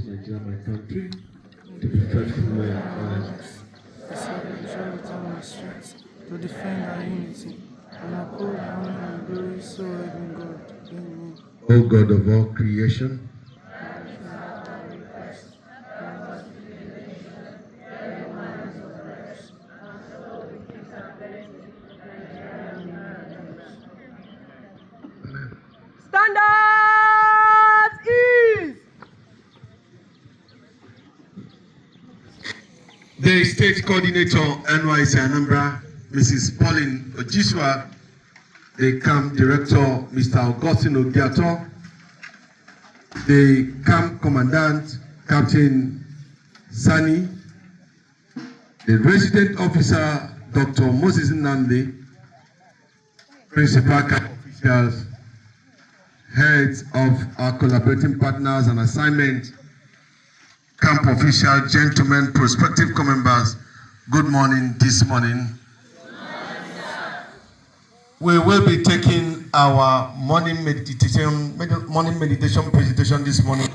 Nigeria, my country, to be faithful and honest, to defend our unity and uphold honor and glory, so help me God. Amen. O God of all creation, the State Coordinator, NYSC Anambra, Mrs. Pauline Ojiswa, the Camp Director, Mr. Augustine Ogiato, the Camp Commandant, Captain Sani, the Resident Officer, Dr. Moses Nnamdi, Principal Camp Officials, heads of our collaborating partners and assignment, camp officials, gentlemen, prospective co-members, good morning this morning. We will be taking our morning meditation presentation this morning.